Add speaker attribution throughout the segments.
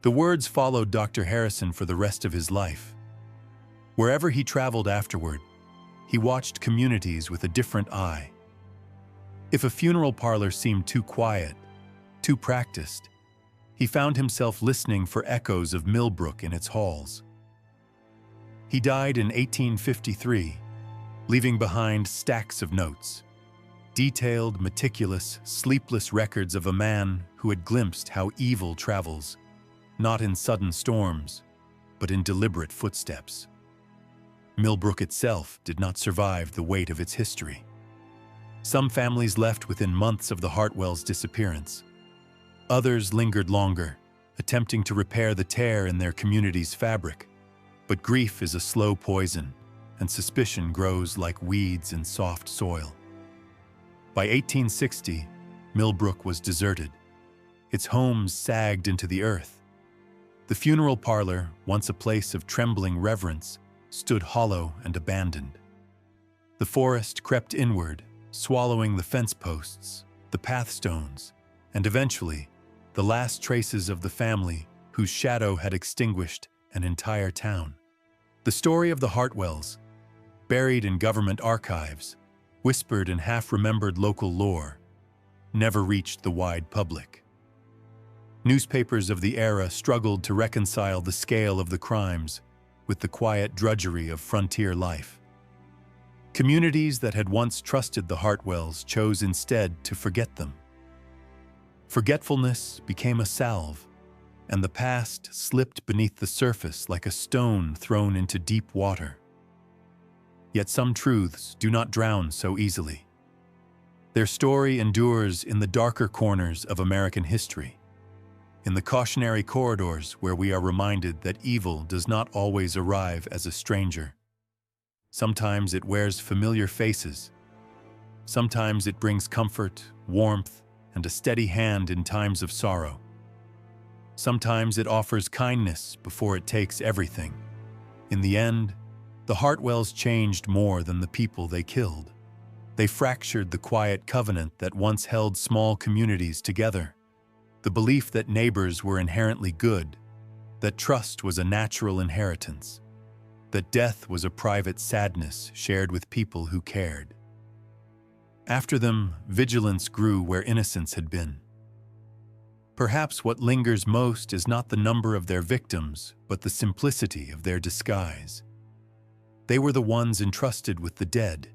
Speaker 1: The words followed Dr. Harrison for the rest of his life. Wherever he traveled afterward, he watched communities with a different eye. If a funeral parlor seemed too quiet, too practiced, he found himself listening for echoes of Milbrook in its halls. He died in 1853, leaving behind stacks of notes, detailed, meticulous, sleepless records of a man who had glimpsed how evil travels, not in sudden storms, but in deliberate footsteps. Milbrook itself did not survive the weight of its history. Some families left within months of the Hartwells' disappearance. Others lingered longer, attempting to repair the tear in their community's fabric. But grief is a slow poison, and suspicion grows like weeds in soft soil. By 1860, Milbrook was deserted. Its homes sagged into the earth. The funeral parlor, once a place of trembling reverence, stood hollow and abandoned. The forest crept inward, swallowing the fence posts, the pathstones, and eventually, the last traces of the family whose shadow had extinguished an entire town. The story of the Hartwells, buried in government archives, whispered in half-remembered local lore, never reached the wide public. Newspapers of the era struggled to reconcile the scale of the crimes with the quiet drudgery of frontier life. Communities that had once trusted the Hartwells chose instead to forget them. Forgetfulness became a salve, and the past slipped beneath the surface like a stone thrown into deep water. Yet some truths do not drown so easily. Their story endures in the darker corners of American history, in the cautionary corridors where we are reminded that evil does not always arrive as a stranger. Sometimes it wears familiar faces. Sometimes it brings comfort, warmth, and a steady hand in times of sorrow. Sometimes it offers kindness before it takes everything. In the end, the Hartwells changed more than the people they killed. They fractured the quiet covenant that once held small communities together. The belief that neighbors were inherently good, that trust was a natural inheritance, that death was a private sadness shared with people who cared. After them, vigilance grew where innocence had been. Perhaps what lingers most is not the number of their victims, but the simplicity of their disguise. They were the ones entrusted with the dead,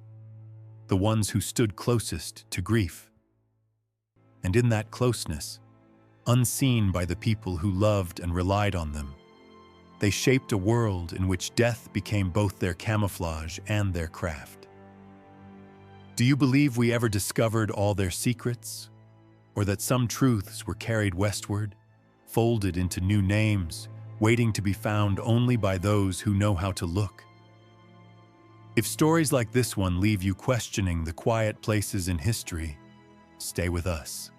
Speaker 1: the ones who stood closest to grief. And in that closeness, unseen by the people who loved and relied on them, they shaped a world in which death became both their camouflage and their craft. Do you believe we ever discovered all their secrets? Or that some truths were carried westward, folded into new names, waiting to be found only by those who know how to look? If stories like this one leave you questioning the quiet places in history, stay with us.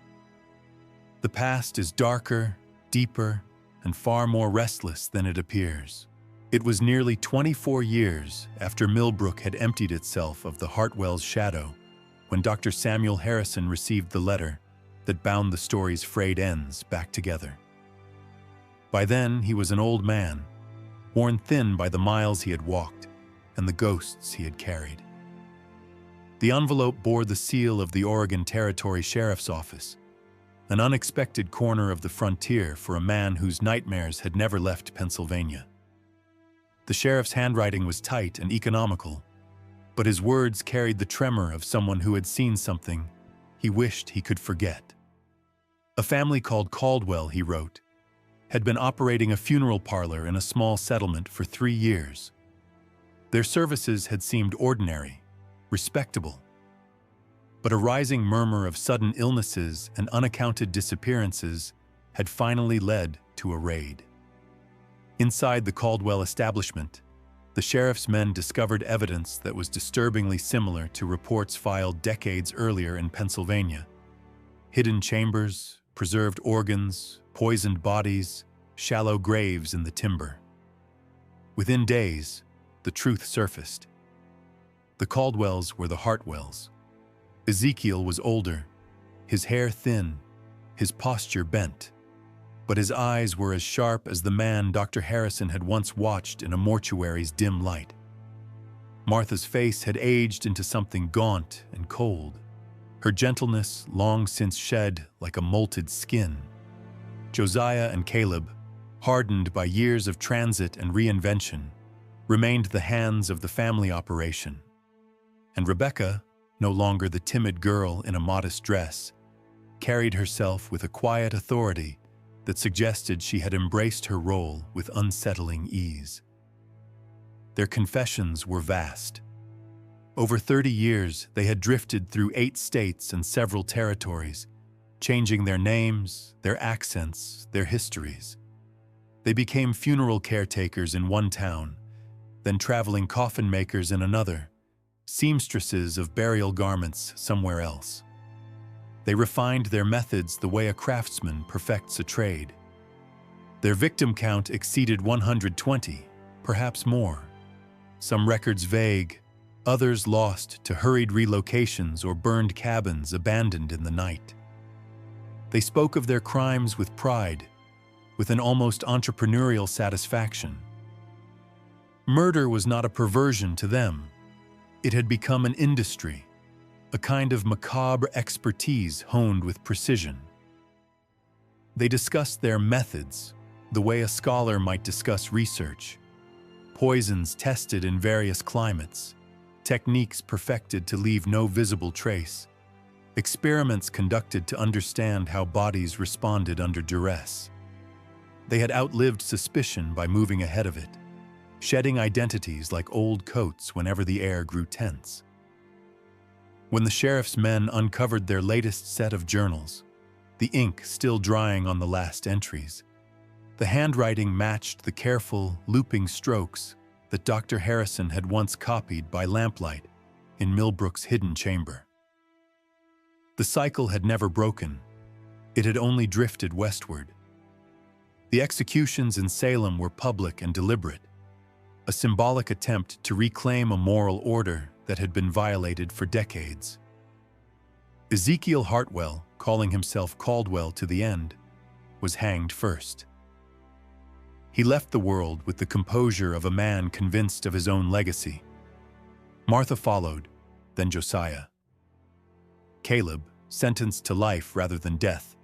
Speaker 1: The past is darker, deeper, and far more restless than it appears. It was nearly 24 years after Milbrook had emptied itself of the Hartwell's shadow when Dr. Samuel Harrison received the letter that bound the story's frayed ends back together. By then, he was an old man, worn thin by the miles he had walked and the ghosts he had carried. The envelope bore the seal of the Oregon Territory Sheriff's Office, an unexpected corner of the frontier for a man whose nightmares had never left Pennsylvania. The sheriff's handwriting was tight and economical, but his words carried the tremor of someone who had seen something he wished he could forget. A family called Caldwell, he wrote, had been operating a funeral parlor in a small settlement for 3 years. Their services had seemed ordinary, respectable. But a rising murmur of sudden illnesses and unaccounted disappearances had finally led to a raid. Inside the Caldwell establishment, the sheriff's men discovered evidence that was disturbingly similar to reports filed decades earlier in Pennsylvania. Hidden chambers, preserved organs, poisoned bodies, shallow graves in the timber. Within days, the truth surfaced. The Caldwells were the Hartwells. Ezekiel was older, his hair thin, his posture bent. but his eyes were as sharp as the man Dr. Harrison had once watched in a mortuary's dim light. Martha's face had aged into something gaunt and cold, her gentleness long since shed like a molted skin. Josiah and Caleb, hardened by years of transit and reinvention, remained the hands of the family operation. And Rebecca, no longer the timid girl in a modest dress, carried herself with a quiet authority that suggested she had embraced her role with unsettling ease. Their confessions were vast. Over 30 years, they had drifted through 8 states and several territories, changing their names, their accents, their histories. They became funeral caretakers in one town, then traveling coffin makers in another, seamstresses of burial garments somewhere else. They refined their methods the way a craftsman perfects a trade. Their victim count exceeded 120, perhaps more. Some records vague, others lost to hurried relocations or burned cabins abandoned in the night. They spoke of their crimes with pride, with an almost entrepreneurial satisfaction. Murder was not a perversion to them. It had become an industry, a kind of macabre expertise honed with precision. They discussed their methods, the way a scholar might discuss research. Poisons tested in various climates, techniques perfected to leave no visible trace, experiments conducted to understand how bodies responded under duress. They had outlived suspicion by moving ahead of it, shedding identities like old coats whenever the air grew tense. When the sheriff's men uncovered their latest set of journals, the ink still drying on the last entries, the handwriting matched the careful, looping strokes that Dr. Harrison had once copied by lamplight in Milbrook's hidden chamber. The cycle had never broken. It had only drifted westward. The executions in Salem were public and deliberate, a symbolic attempt to reclaim a moral order that had been violated for decades. Ezekiel Hartwell, calling himself Caldwell to the end, was hanged first. He left the world with the composure of a man convinced of his own legacy. Martha followed, then Josiah. Caleb, sentenced to life rather than death,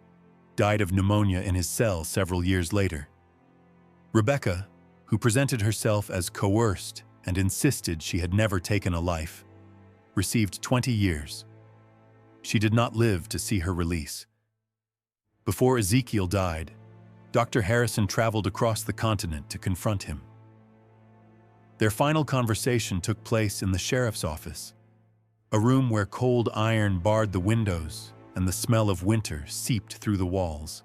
Speaker 1: died of pneumonia in his cell several years later. Rebecca, who presented herself as coerced and insisted she had never taken a life, received 20 years. She did not live to see her release. Before Ezekiel died, Dr. Harrison traveled across the continent to confront him. Their final conversation took place in the sheriff's office, a room where cold iron barred the windows and the smell of winter seeped through the walls.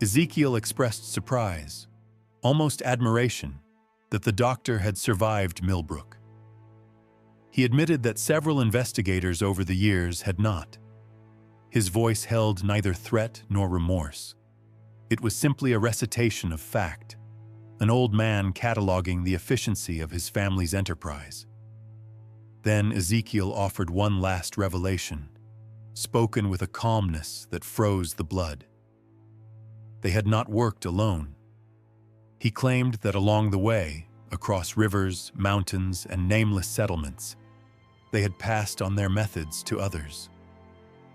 Speaker 1: Ezekiel expressed surprise, almost admiration, that the doctor had survived Milbrook. He admitted that several investigators over the years had not. His voice held neither threat nor remorse. It was simply a recitation of fact, an old man cataloging the efficiency of his family's enterprise. Then Ezekiel offered one last revelation, spoken with a calmness that froze the blood. They had not worked alone. He claimed that along the way, across rivers, mountains, and nameless settlements, they had passed on their methods to others.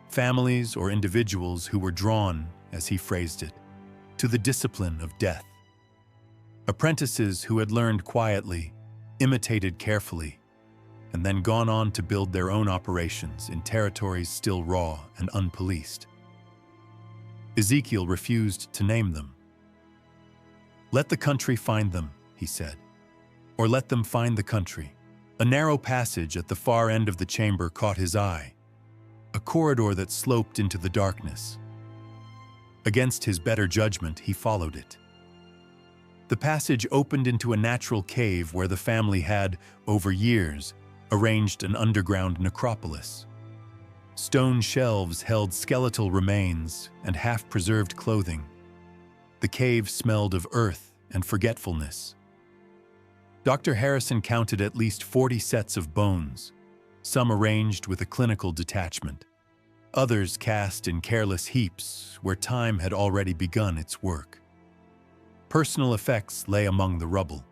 Speaker 1: Families or individuals who were drawn, as he phrased it, to the discipline of death. Apprentices who had learned quietly, imitated carefully, and then gone on to build their own operations in territories still raw and unpoliced. Ezekiel refused to name them. "Let the country find them," he said, "or let them find the country." A narrow passage at the far end of the chamber caught his eye, a corridor that sloped into the darkness. Against his better judgment, he followed it. The passage opened into a natural cave where the family had, over years, arranged an underground necropolis. Stone shelves held skeletal remains and half-preserved clothing. The cave smelled of earth and forgetfulness. Dr. Harrison counted at least 40 sets of bones, some arranged with a clinical detachment. others cast in careless heaps where time had already begun its work. Personal effects lay among the rubble.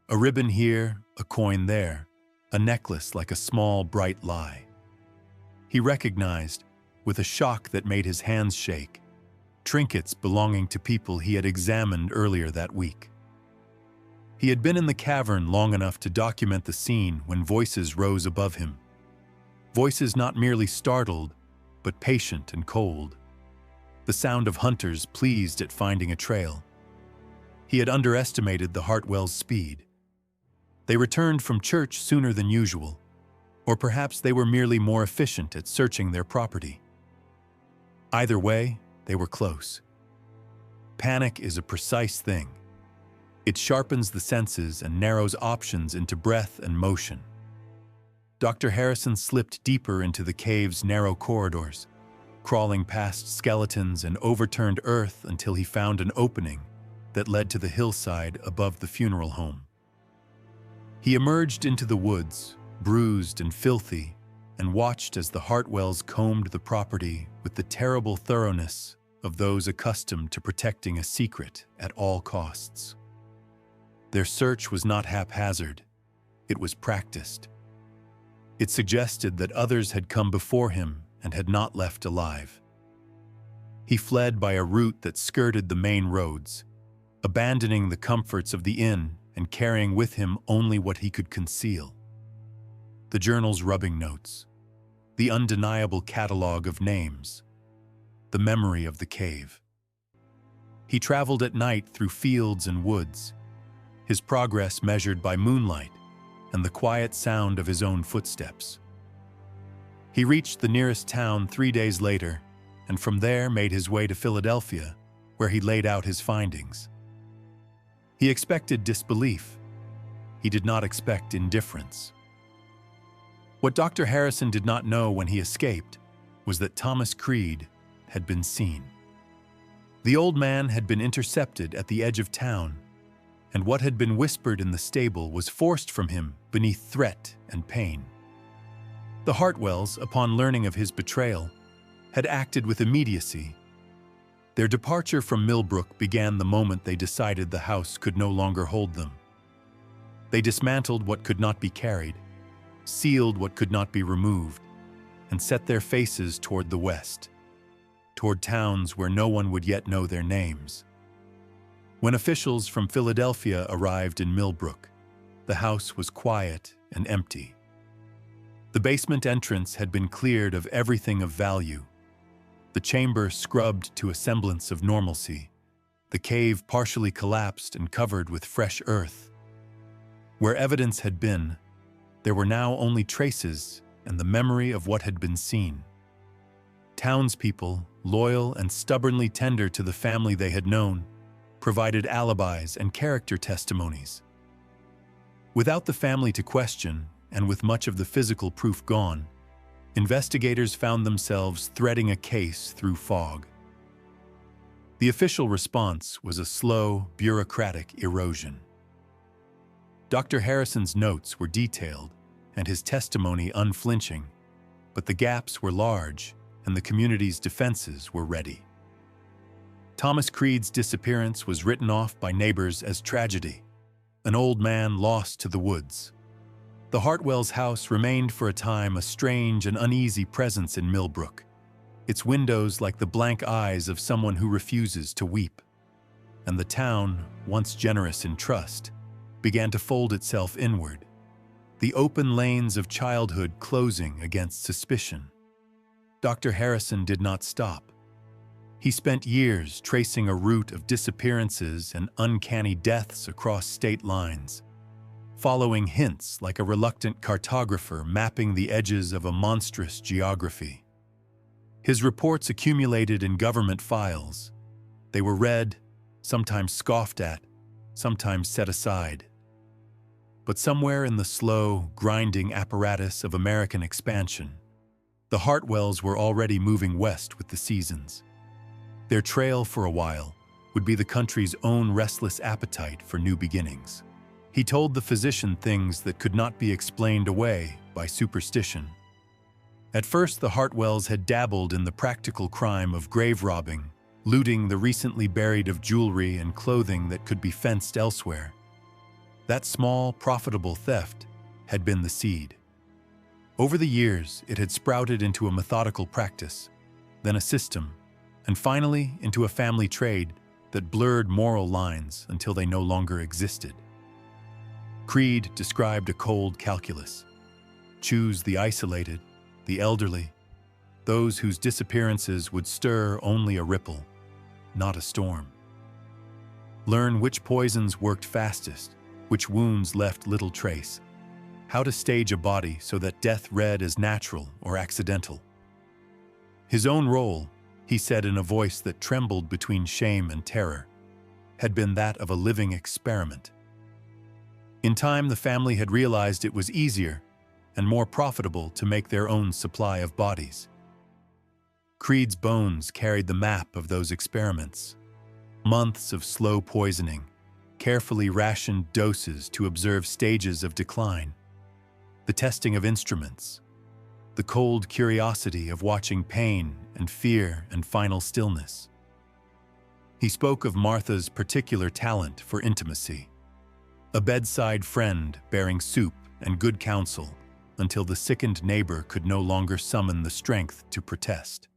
Speaker 1: A ribbon here, a coin there, a necklace like a small, bright lie. He recognized, with a shock that made his hands shake, trinkets belonging to people he had examined earlier that week. He had been in the cavern long enough to document the scene when voices rose above him. Voices not merely startled, but patient and cold. The sound of hunters pleased at finding a trail. He had underestimated the Hartwell's speed. They returned from church sooner than usual, or perhaps they were merely more efficient at searching their property. Either way, they were close. Panic is a precise thing. It sharpens the senses and narrows options into breath and motion. Dr. Harrison slipped deeper into the cave's narrow corridors, crawling past skeletons and overturned earth until he found an opening that led to the hillside above the funeral home. He emerged into the woods, bruised and filthy, and watched as the Hartwells combed the property with the terrible thoroughness of those accustomed to protecting a secret at all costs. Their search was not haphazard, it was practiced. It suggested that others had come before him and had not left alive. He fled by a route that skirted the main roads, abandoning the comforts of the inn and carrying with him only what he could conceal. The journal's rubbing notes, the undeniable catalog of names, the memory of the cave. He traveled at night through fields and woods, his progress measured by moonlight and the quiet sound of his own footsteps. He reached the nearest town 3 days later, and from there made his way to Philadelphia, where he laid out his findings. He expected disbelief. He did not expect indifference. What Dr. Harrison did not know when he escaped was that Thomas Creed had been seen. The old man had been intercepted at the edge of town, and what had been whispered in the stable was forced from him beneath threat and pain. The Hartwells, upon learning of his betrayal, had acted with immediacy. Their departure from Milbrook began the moment they decided the house could no longer hold them. They dismantled what could not be carried, sealed what could not be removed, and set their faces toward the west, toward towns where no one would yet know their names. When officials from Philadelphia arrived in Milbrook, the house was quiet and empty. The basement entrance had been cleared of everything of value, the chamber scrubbed to a semblance of normalcy, the cave partially collapsed and covered with fresh earth. Where evidence had been, there were now only traces and the memory of what had been seen. Townspeople, loyal and stubbornly tender to the family they had known, provided alibis and character testimonies. Without the family to question, and with much of the physical proof gone, investigators found themselves threading a case through fog. The official response was a slow, bureaucratic erosion. Dr. Harrison's notes were detailed and his testimony unflinching, but the gaps were large and the community's defenses were ready. Thomas Creed's disappearance was written off by neighbors as tragedy, an old man lost to the woods. The Hartwells' house remained for a time a strange and uneasy presence in Milbrook, its windows like the blank eyes of someone who refuses to weep. And the town, once generous in trust, began to fold itself inward, the open lanes of childhood closing against suspicion. Dr. Harrison did not stop. He spent years tracing a route of disappearances and uncanny deaths across state lines, following hints like a reluctant cartographer mapping the edges of a monstrous geography. His reports accumulated in government files. They were read, sometimes scoffed at, sometimes set aside. But somewhere in the slow, grinding apparatus of American expansion, the Hartwells were already moving west with the seasons. Their trail, for a while, would be the country's own restless appetite for new beginnings. He told the physician things that could not be explained away by superstition. At first, the Hartwells had dabbled in the practical crime of grave robbing, looting the recently buried of jewelry and clothing that could be fenced elsewhere. That small, profitable theft had been the seed. Over the years, it had sprouted into a methodical practice, then a system, and finally into a family trade that blurred moral lines until they no longer existed. Creed described a cold calculus. Choose the isolated, the elderly, those whose disappearances would stir only a ripple, not a storm. Learn which poisons worked fastest, which wounds left little trace, how to stage a body so that death read as natural or accidental. His own role, he said in a voice that trembled between shame and terror, had been that of a living experiment. In time, the family had realized it was easier and more profitable to make their own supply of bodies. Creed's bones carried the map of those experiments. Months of slow poisoning, carefully rationed doses to observe stages of decline, the testing of instruments, the cold curiosity of watching pain and fear and final stillness. He spoke of Martha's particular talent for intimacy, a bedside friend bearing soup and good counsel until the sickened neighbor could no longer summon the strength to protest.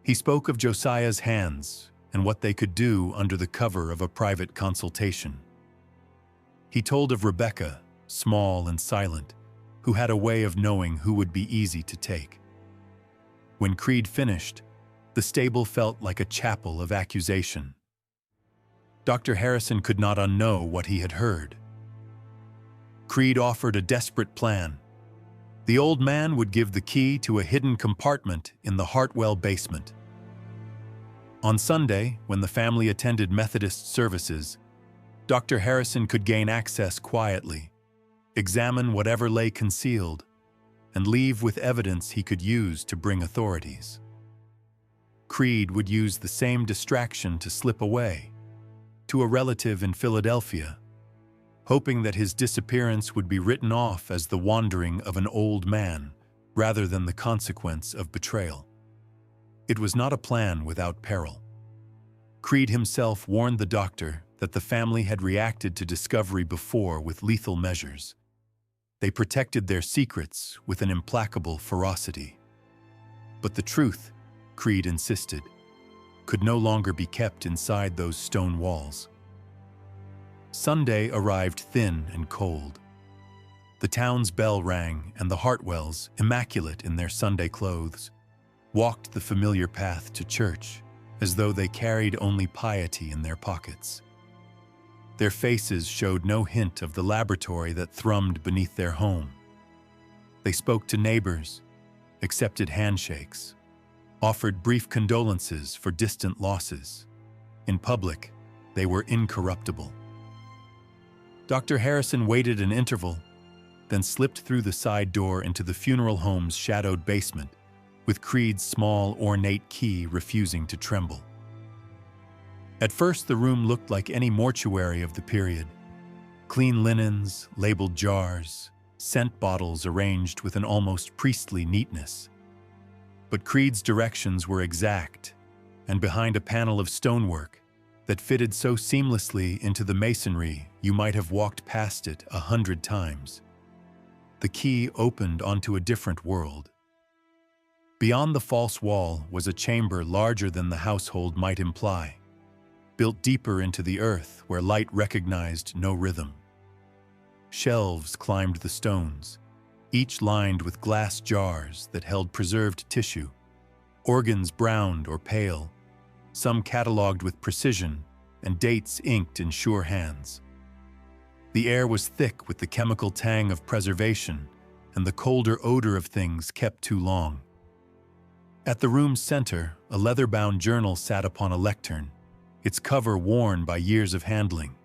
Speaker 1: He spoke of Josiah's hands and what they could do under the cover of a private consultation. He told of Rebecca, small and silent, who had a way of knowing who would be easy to take. When Creed finished, the stable felt like a chapel of accusation. Dr. Harrison could not unknow what he had heard. Creed offered a desperate plan. The old man would give the key to a hidden compartment in the Hartwell basement. On Sunday, when the family attended Methodist services, Dr. Harrison could gain access quietly, examine whatever lay concealed, and leave with evidence he could use to bring authorities. Creed would use the same distraction to slip away, to a relative in Philadelphia, hoping that his disappearance would be written off as the wandering of an old man rather than the consequence of betrayal. It was not a plan without peril. Creed himself warned the doctor that the family had reacted to discovery before with lethal measures. They protected their secrets with an implacable ferocity. But the truth, Creed insisted, could no longer be kept inside those stone walls. Sunday arrived thin and cold. The town's bell rang, and the Hartwells, immaculate in their Sunday clothes, walked the familiar path to church as though they carried only piety in their pockets. Their faces showed no hint of the laboratory that thrummed beneath their home. They spoke to neighbors, accepted handshakes, offered brief condolences for distant losses. In public, they were incorruptible. Dr. Harrison waited an interval, then slipped through the side door into the funeral home's shadowed basement, with Creed's small, ornate key refusing to tremble. At first, the room looked like any mortuary of the period. Clean linens, labeled jars, scent bottles arranged with an almost priestly neatness. But Creed's directions were exact, and behind a panel of stonework that fitted so seamlessly into the masonry you might have walked past it 100 times, the key opened onto a different world. Beyond the false wall was a chamber larger than the household might imply, built deeper into the earth where light recognized no rhythm. Shelves climbed the stones, each lined with glass jars that held preserved tissue, organs browned or pale, some catalogued with precision, and dates inked in sure hands. The air was thick with the chemical tang of preservation and the colder odor of things kept too long. At the room's center, a leather-bound journal sat upon a lectern, its cover worn by years of handling.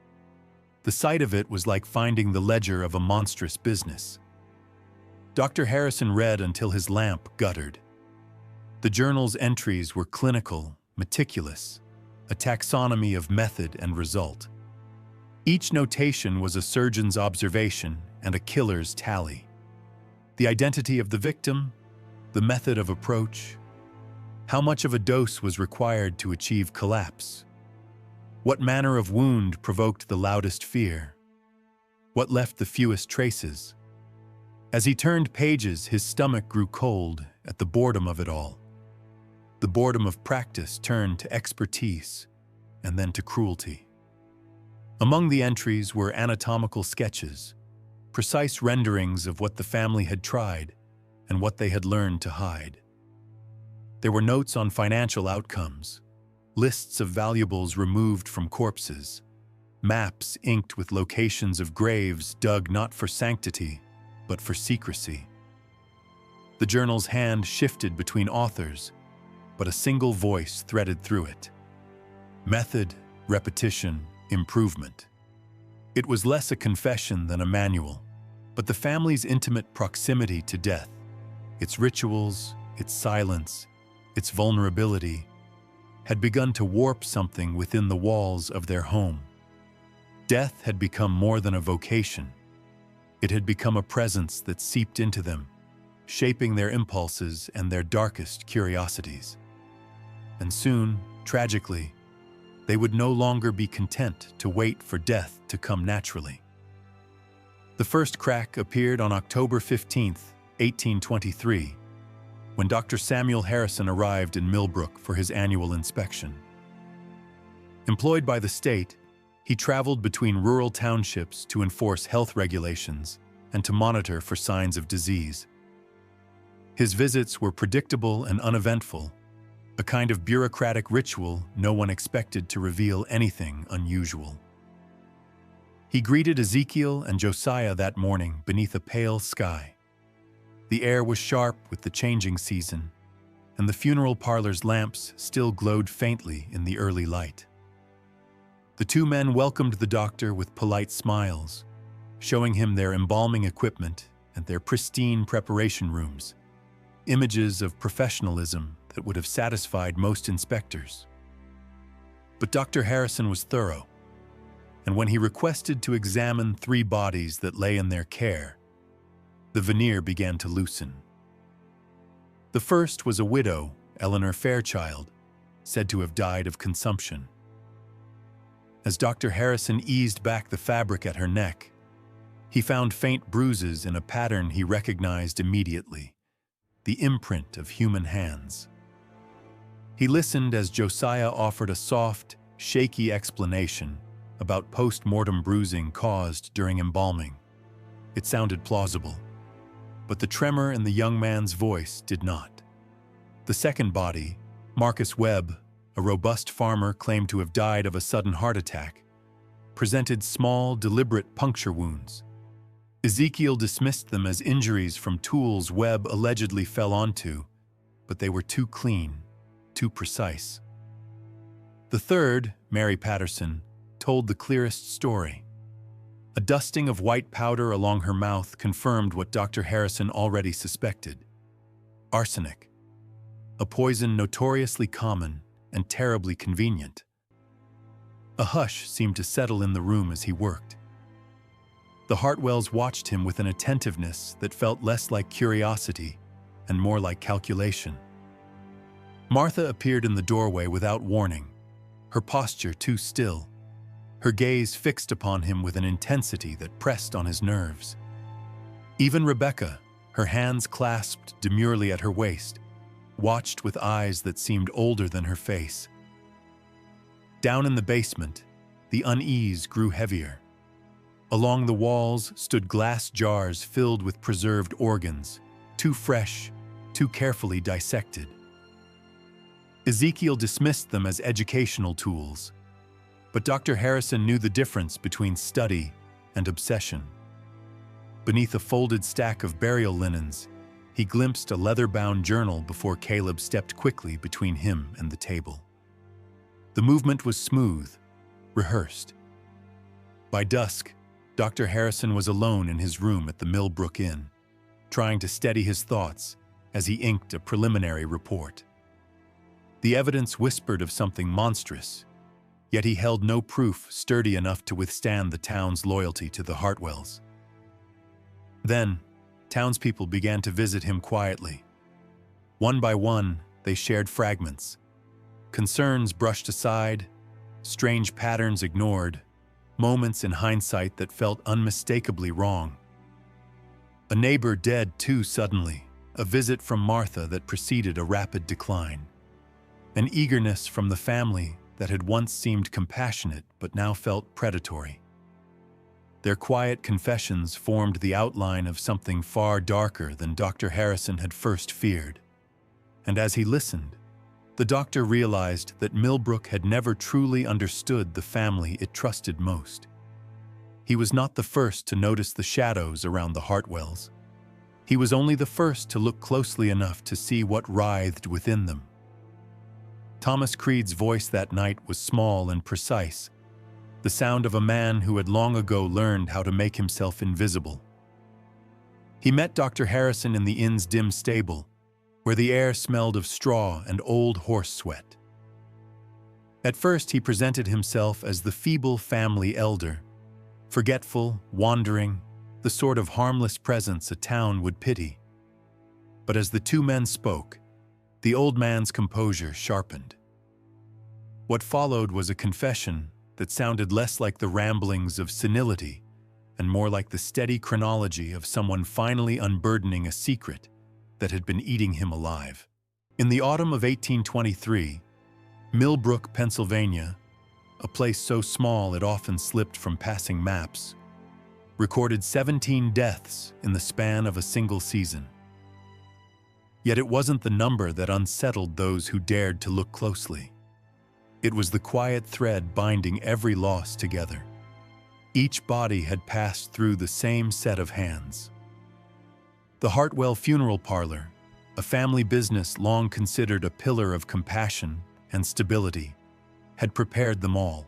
Speaker 1: The sight of it was like finding the ledger of a monstrous business. Dr. Harrison read until his lamp guttered. The journal's entries were clinical, meticulous, a taxonomy of method and result. Each notation was a surgeon's observation and a killer's tally. The identity of the victim? The method of approach? How much of a dose was required to achieve collapse? What manner of wound provoked the loudest fear? What left the fewest traces? As he turned pages, his stomach grew cold at the boredom of it all. The boredom of practice turned to expertise and then to cruelty. Among the entries were anatomical sketches, precise renderings of what the family had tried and what they had learned to hide. There were notes on financial outcomes, lists of valuables removed from corpses, maps inked with locations of graves dug not for sanctity, but for secrecy. The journal's hand shifted between authors, but a single voice threaded through it. Method, repetition, improvement. It was less a confession than a manual, but the family's intimate proximity to death, its rituals, its silence, its vulnerability, had begun to warp something within the walls of their home. Death had become more than a vocation. It had become a presence that seeped into them, shaping their impulses and their darkest curiosities. And soon, tragically, they would no longer be content to wait for death to come naturally. The first crack appeared on October 15, 1823, when Dr. Samuel Harrison arrived in Milbrook for his annual inspection. Employed by the state, he traveled between rural townships to enforce health regulations and to monitor for signs of disease. His visits were predictable and uneventful, a kind of bureaucratic ritual no one expected to reveal anything unusual. He greeted Ezekiel and Josiah that morning beneath a pale sky. The air was sharp with the changing season, and the funeral parlor's lamps still glowed faintly in the early light. The two men welcomed the doctor with polite smiles, showing him their embalming equipment and their pristine preparation rooms, images of professionalism that would have satisfied most inspectors. But Dr. Harrison was thorough, and when he requested to examine 3 bodies that lay in their care, the veneer began to loosen. The first was a widow, Eleanor Fairchild, said to have died of consumption. As Dr. Harrison eased back the fabric at her neck, he found faint bruises in a pattern he recognized immediately, the imprint of human hands. He listened as Josiah offered a soft, shaky explanation about post-mortem bruising caused during embalming. It sounded plausible, but the tremor in the young man's voice did not. The second body, Marcus Webb, a robust farmer claimed to have died of a sudden heart attack, presented small, deliberate puncture wounds. Ezekiel dismissed them as injuries from tools Webb allegedly fell onto, but they were too clean, too precise. The third, Mary Patterson, told the clearest story. A dusting of white powder along her mouth confirmed what Dr. Harrison already suspected: arsenic, a poison notoriously common and terribly convenient. A hush seemed to settle in the room as he worked. The Hartwells watched him with an attentiveness that felt less like curiosity and more like calculation. Martha appeared in the doorway without warning, her posture too still, her gaze fixed upon him with an intensity that pressed on his nerves. Even Rebecca, her hands clasped demurely at her waist, watched with eyes that seemed older than her face. Down in the basement, the unease grew heavier. Along the walls stood glass jars filled with preserved organs, too fresh, too carefully dissected. Ezekiel dismissed them as educational tools, but Dr. Harrison knew the difference between study and obsession. Beneath a folded stack of burial linens, he glimpsed a leather-bound journal before Caleb stepped quickly between him and the table. The movement was smooth, rehearsed. By dusk, Dr. Harrison was alone in his room at the Milbrook Inn, trying to steady his thoughts as he inked a preliminary report. The evidence whispered of something monstrous, yet he held no proof sturdy enough to withstand the town's loyalty to the Hartwells. Then, townspeople began to visit him quietly. One by one, they shared fragments. Concerns brushed aside, strange patterns ignored, moments in hindsight that felt unmistakably wrong. A neighbor dead too suddenly, a visit from Martha that preceded a rapid decline. An eagerness from the family that had once seemed compassionate but now felt predatory. Their quiet confessions formed the outline of something far darker than Dr. Harrison had first feared. And as he listened, the doctor realized that Milbrook had never truly understood the family it trusted most. He was not the first to notice the shadows around the Hartwells. He was only the first to look closely enough to see what writhed within them. Thomas Creed's voice that night was small and precise, the sound of a man who had long ago learned how to make himself invisible. He met Dr. Harrison in the inn's dim stable, where the air smelled of straw and old horse sweat. At first, he presented himself as the feeble family elder, forgetful, wandering, the sort of harmless presence a town would pity. But as the two men spoke, the old man's composure sharpened. What followed was a confession that sounded less like the ramblings of senility and more like the steady chronology of someone finally unburdening a secret that had been eating him alive. In the autumn of 1823, Milbrook, Pennsylvania, a place so small it often slipped from passing maps, recorded 17 deaths in the span of a single season. Yet it wasn't the number that unsettled those who dared to look closely. It was the quiet thread binding every loss together. Each body had passed through the same set of hands. The Hartwell Funeral Parlor, a family business long considered a pillar of compassion and stability, had prepared them all.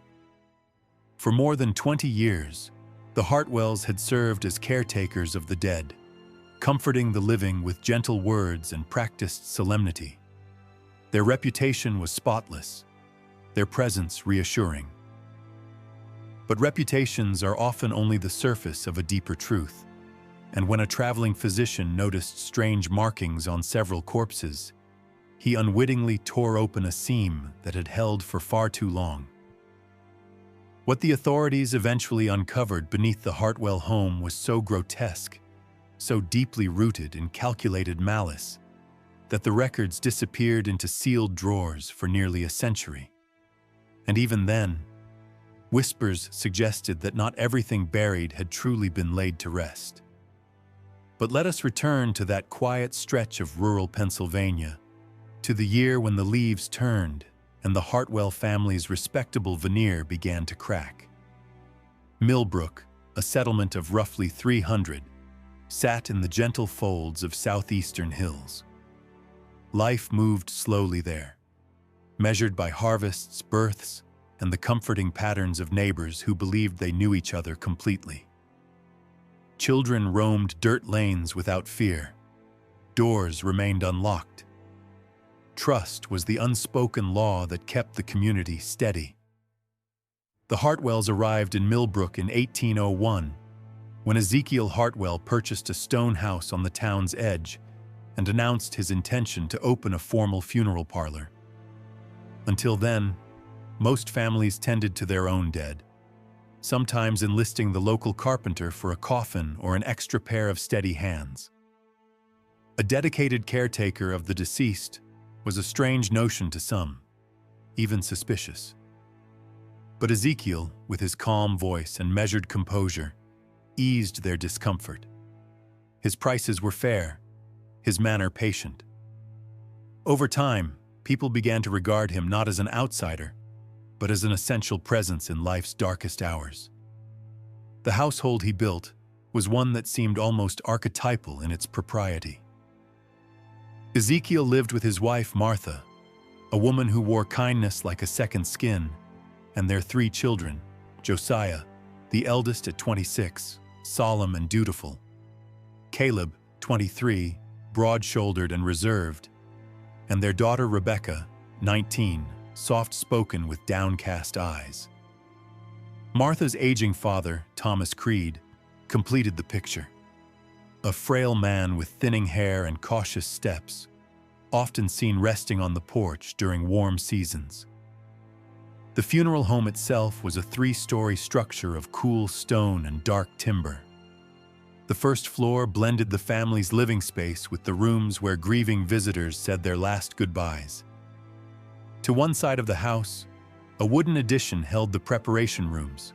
Speaker 1: For more than 20 years, the Hartwells had served as caretakers of the dead, comforting the living with gentle words and practiced solemnity. Their reputation was spotless, their presence reassuring. But reputations are often only the surface of a deeper truth, and when a traveling physician noticed strange markings on several corpses, he unwittingly tore open a seam that had held for far too long. What the authorities eventually uncovered beneath the Hartwell home was so grotesque, so deeply rooted in calculated malice, that the records disappeared into sealed drawers for nearly a century. And even then, whispers suggested that not everything buried had truly been laid to rest. But let us return to that quiet stretch of rural Pennsylvania, to the year when the leaves turned and the Hartwell family's respectable veneer began to crack. Milbrook, a settlement of roughly 300, sat in the gentle folds of southeastern hills. Life moved slowly there, measured by harvests, births, and the comforting patterns of neighbors who believed they knew each other completely. Children roamed dirt lanes without fear. Doors remained unlocked. Trust was the unspoken law that kept the community steady. The Hartwells arrived in Milbrook in 1801, when Ezekiel Hartwell purchased a stone house on the town's edge and announced his intention to open a formal funeral parlor. Until then, most families tended to their own dead, sometimes enlisting the local carpenter for a coffin or an extra pair of steady hands. A dedicated caretaker of the deceased was a strange notion to some, even suspicious. But Ezekiel, with his calm voice and measured composure, eased their discomfort. His prices were fair, his manner patient. Over time, people began to regard him not as an outsider, but as an essential presence in life's darkest hours. The household he built was one that seemed almost archetypal in its propriety. Ezekiel lived with his wife Martha, a woman who wore kindness like a second skin, and their 3 children, Josiah, the eldest at 26, solemn and dutiful; Caleb, 23, broad-shouldered and reserved; and their daughter Rebecca, 19, soft-spoken with downcast eyes. Martha's aging father, Thomas Creed, completed the picture. A frail man with thinning hair and cautious steps, often seen resting on the porch during warm seasons. The funeral home itself was a 3-story structure of cool stone and dark timber. The first floor blended the family's living space with the rooms where grieving visitors said their last goodbyes. To one side of the house, a wooden addition held the preparation rooms,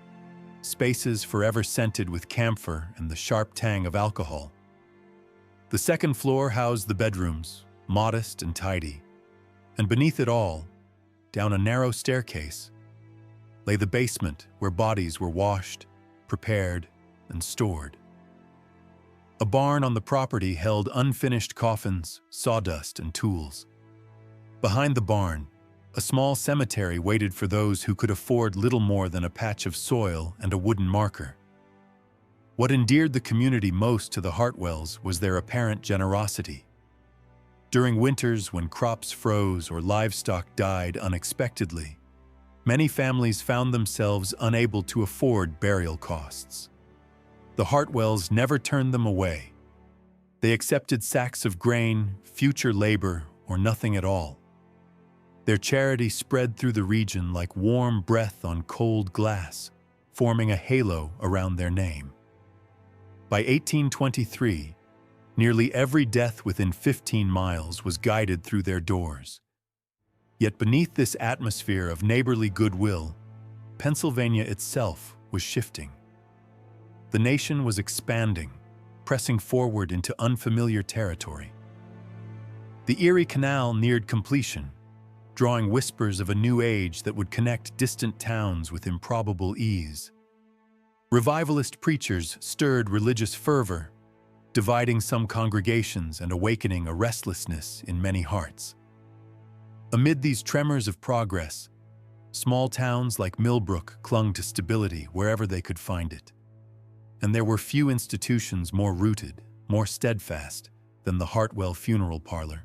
Speaker 1: spaces forever scented with camphor and the sharp tang of alcohol. The second floor housed the bedrooms, modest and tidy, and beneath it all, down a narrow staircase, lay the basement where bodies were washed, prepared, and stored. A barn on the property held unfinished coffins, sawdust, and tools. Behind the barn, a small cemetery waited for those who could afford little more than a patch of soil and a wooden marker. What endeared the community most to the Hartwells was their apparent generosity. During winters when crops froze or livestock died unexpectedly, many families found themselves unable to afford burial costs. The Hartwells never turned them away. They accepted sacks of grain, future labor, or nothing at all. Their charity spread through the region like warm breath on cold glass, forming a halo around their name. By 1823, nearly every death within 15 miles was guided through their doors. Yet beneath this atmosphere of neighborly goodwill, Pennsylvania itself was shifting. The nation was expanding, pressing forward into unfamiliar territory. The Erie Canal neared completion, drawing whispers of a new age that would connect distant towns with improbable ease. Revivalist preachers stirred religious fervor, dividing some congregations and awakening a restlessness in many hearts. Amid these tremors of progress, small towns like Milbrook clung to stability wherever they could find it. And there were few institutions more rooted, more steadfast than the Hartwell Funeral Parlor.